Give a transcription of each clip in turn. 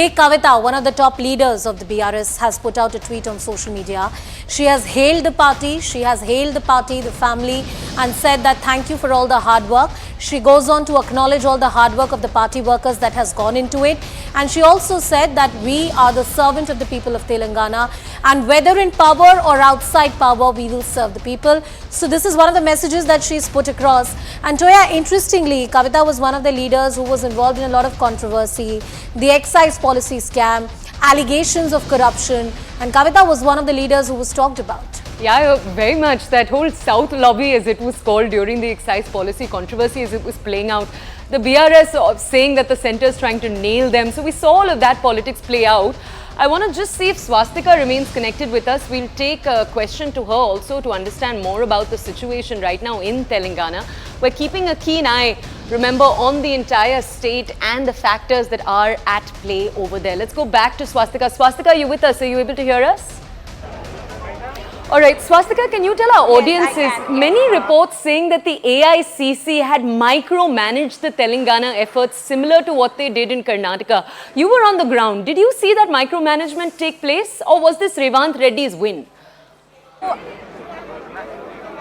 Kavitha, one of the top leaders of the BRS, has put out a tweet on social media. She has hailed the party, the family, and said that thank you for all the hard work. She goes on to acknowledge all the hard work of the party workers that has gone into it. And she also said that we are the servant of the people of Telangana, and whether in power or outside power, we will serve the people. So this is one of the messages that she's put across. And Toya, interestingly, Kavitha was one of the leaders who was involved in a lot of controversy, the excise policy scam, allegations of corruption, and Kavitha was one of the leaders who was talked about. Yeah, very much. That whole South lobby, as it was called during the excise policy controversy, as it was playing out, the BRS saying that the centre is trying to nail them. So we saw all of that politics play out. I want to just see if Swastika remains connected with us. We'll take a question to her also to understand more about the situation right now in Telangana. We're keeping a keen eye, remember, on the entire state and the factors that are at play over there. Let's go back to Swastika. Swastika, are you with us? Are you able to hear us? All right, Swastika, can you tell our audiences, many reports saying that the AICC had micromanaged the Telangana efforts similar to what they did in Karnataka. You were on the ground. Did you see that micromanagement take place, or was this Revant Reddy's win?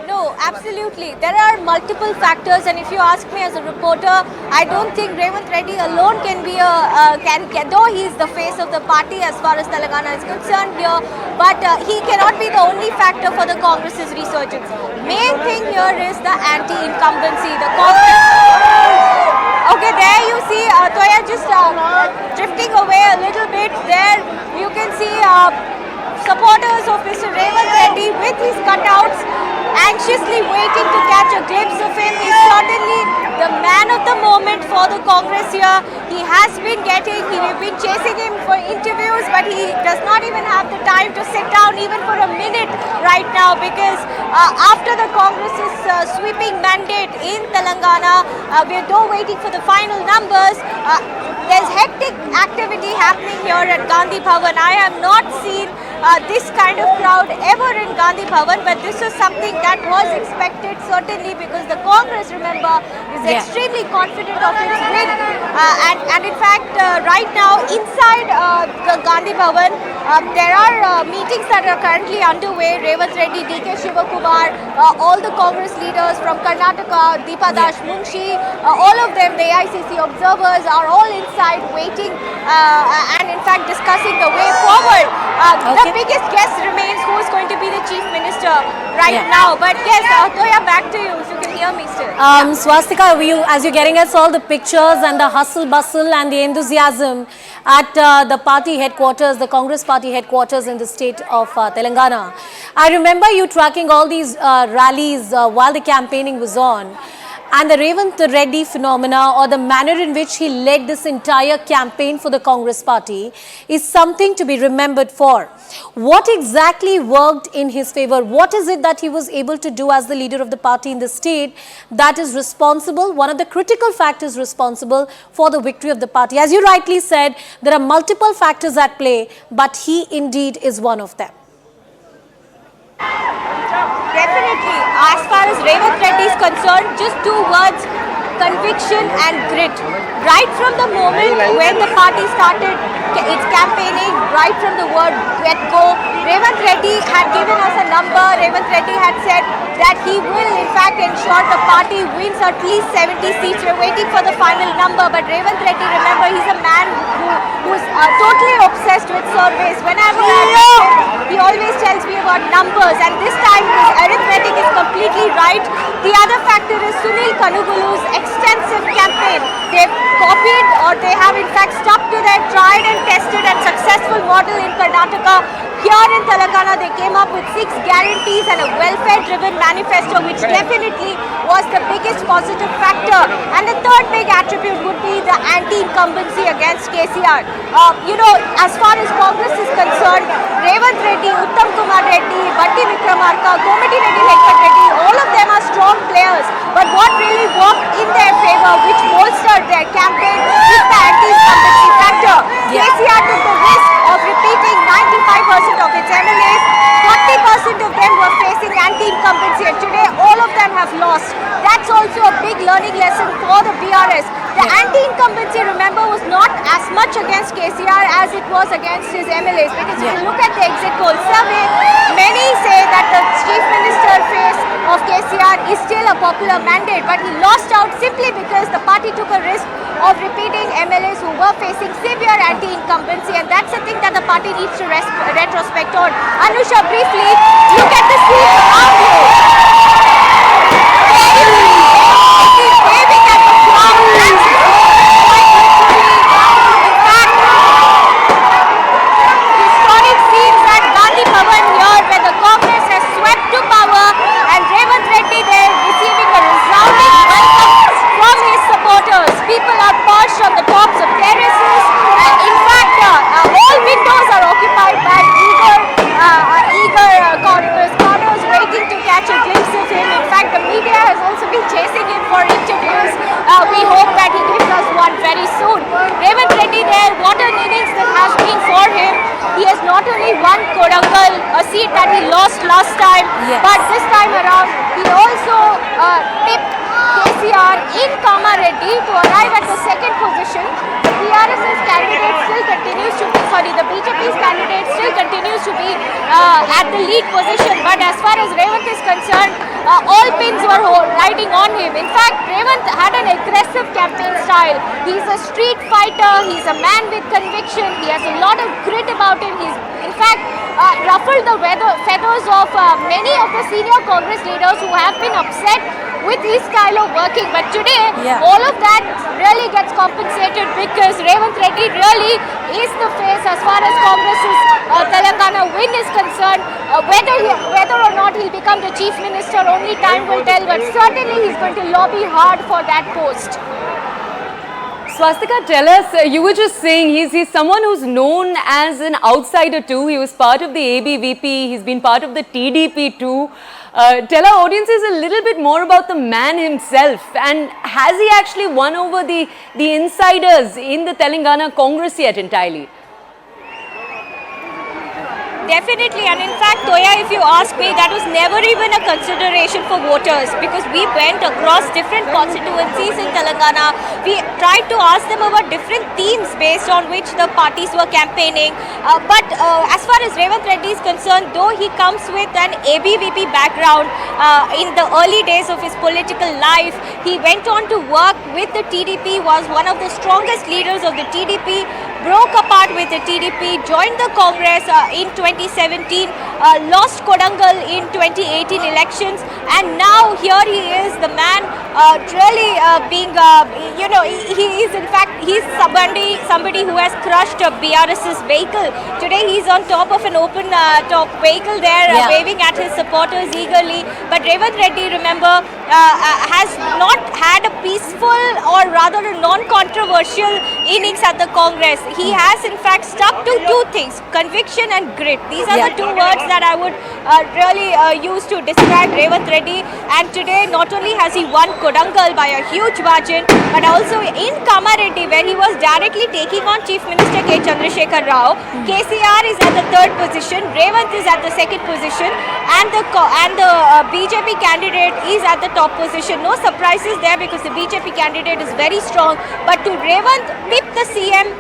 No, absolutely. There are multiple factors, and if you ask me as a reporter, I don't think Revant Reddy alone can be though he is the face of the party as far as Telangana is concerned here, but he cannot be the only factor for the Congress's resurgence. Main thing here is the anti-incumbency. The Congress. Okay, there you see Toya just drifting away a little bit. There you can see supporters of Mr. Revant Reddy with his cutouts, anxiously waiting to catch a glimpse of him. He's certainly the man of the moment for the Congress here. He has been we've been chasing him for interviews, but he does not even have the time to sit down even for a minute right now, because after the Congress's sweeping mandate in Telangana, we're though waiting for the final numbers. There's hectic activity happening here at Gandhi Bhavan. I have not seen this kind of crowd ever in Gandhi Bhavan, but this is something that was expected, certainly, because the Congress, remember, is extremely confident of its win. And in fact, right now, inside the Gandhi Bhavan, there are meetings that are currently underway. Revant Reddy, DK Shivakumar, all the Congress leaders from Karnataka, Deepa Dash Munshi, all of them, the AICC observers, are all inside waiting and in fact discussing the way forward. The biggest guest remains who is going to be the Chief Minister right now. But yes, Toya, back to you if you can hear me still. Swastika, as you're getting us all the pictures and the hustle bustle and the enthusiasm at the party headquarters, the Congress party headquarters in the state of Telangana. I remember you tracking all these rallies while the campaigning was on. And the Revant Reddy phenomena, or the manner in which he led this entire campaign for the Congress party, is something to be remembered for. What exactly worked in his favor? What is it that he was able to do as the leader of the party in the state that is responsible, one of the critical factors responsible for the victory of the party? As you rightly said, there are multiple factors at play, but he indeed is one of them. Definitely. As far as Revant Reddy is concerned, just two words: conviction and grit. Right from the moment when the party started its campaigning, right from the word get-go, Revant Reddy had given us a number. Revant Reddy had said that he will in fact ensure the party wins at least 70 seats. We're waiting for the final number, but Revant Reddy, remember, he's a man who's totally obsessed with surveys. Whenever I meet him, he always tells me about numbers, and this time his arithmetic is completely right. The other factor is Sunil Kanugulu's extensive campaign. They've copied, or they have in fact stuck to their tried and tested and successful model in Karnataka. Here in Telangana, they came up with 6 guarantees and a welfare-driven manifesto, which definitely was the biggest positive factor. And the third big attribute would be the anti-incumbency against KCR. As far as Congress is concerned, Revant Reddy, Uttam Kumar Reddy, Batti Vikramarka, Komati Reddy, Venkat Reddy, all of them are strong players. But what really worked in their favor, which bolstered their campaign, is the anti-incumbency factor. KCR took the risk of repeating 95% of its MLAs. 40% of them were facing anti-incumbency, and today all of them have lost. That's also a big learning lesson for the BRS. The anti-incumbency, remember, was not as much against KCR as it was against his MLAs. Because if you look at the exit poll survey, many say that the Chief Minister face of KCR is still a popular mandate, but he lost out simply because the party took a risk of repeating MLAs who were facing severe anti-incumbency, and that's the thing that the party needs to retrospect on. Anusha, briefly, look at the scene around you. He's waving at the crowd. That's his quite literally. In fact, historic scenes at Gandhi Bhavan here, where the Congress has swept to power, and Revanth Reddy there receiving a resounding welcome from his supporters. People are perched on the tops of terraces, and in fact, all windows are occupied by eager corners waiting to catch a glimpse of him. In fact, the media has also been chasing him for interviews. We hope that he gives us one very soon. Revanth Reddy there, what an innings that has been for him. He has not only won Kodangal, a seat that he lost last time, but this time around, he also tipped KCR in Kamareddy to arrive at the second position. The BRS's candidate still continues to be, the BJP's candidate still continues to be at the lead position. But as far as Revanth is concerned, all pins were riding on him. In fact, Revanth had an aggressive campaign style. He's a street fighter. He's a man with conviction. He has a lot of grit about him. He's, in fact, ruffled the feathers of many of the senior Congress leaders who have been upset with his style of working. But today, all of that really gets compensated because Revanth Reddy really is the face as far as Congress's Telangana win is concerned. Whether or not he'll become the Chief Minister, only time will tell, but certainly he's going to lobby hard for that post. Swastika, tell us, you were just saying he's someone who's known as an outsider too. He was part of the ABVP, he's been part of the TDP too. Tell our audiences a little bit more about the man himself, and has he actually won over the insiders in the Telangana Congress yet entirely? Definitely, and in fact, Toya, if you ask me, that was never even a consideration for voters because we went across different constituencies in Telangana. We tried to ask them about different themes based on which the parties were campaigning. But as far as Revanth Reddy is concerned, though he comes with an ABVP background in the early days of his political life, he went on to work with the TDP, was one of the strongest leaders of the TDP, broke apart with the TDP, joined the Congress in 2017, lost Kodangal in 2018 elections, and now here he is, the man really being, he is in fact, he's somebody who has crushed a BRS's vehicle. Today he's on top of an open top vehicle there, waving at his supporters eagerly. But Revanth Reddy, remember, has not had a peaceful or rather a non-controversial innings at the Congress. He has in fact stuck to two things, conviction and grit. These are the two words that I would really use to describe Revanth Reddy. And today not only has he won Kodangal by a huge margin, but also in Kamareddy, where he was directly taking on Chief Minister K. Chandrasekhar Rao. KCR is at the third position, Revanth is at the second position, and the BJP candidate is at the top position. No surprises there because the BJP candidate is very strong. But to Revanth tip the CM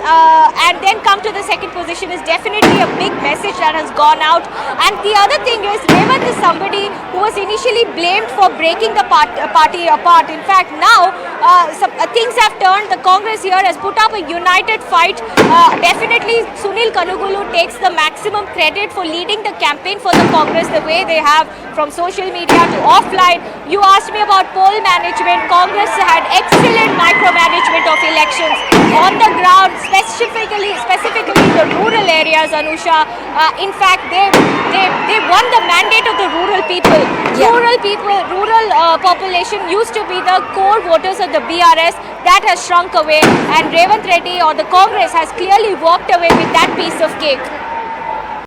and then come to the second position is definitely a big message that has gone out. And the other thing is, Revanth is somebody who was initially blamed for breaking the party apart. In fact, now things have turned. The Congress here has put up a united fight. Definitely, Sunil Kanugulu takes the maximum credit for leading the campaign for the Congress the way they have, from social media to offline. You asked me about poll management. Congress had excellent micromanagement of elections on the ground, specifically the rural areas, Anusha. In fact, they won the mandate of the rural people. Rural population used to be the core voters of the BRS. That has shrunk away, and Revanth Reddy or the Congress has clearly walked away with that piece of cake.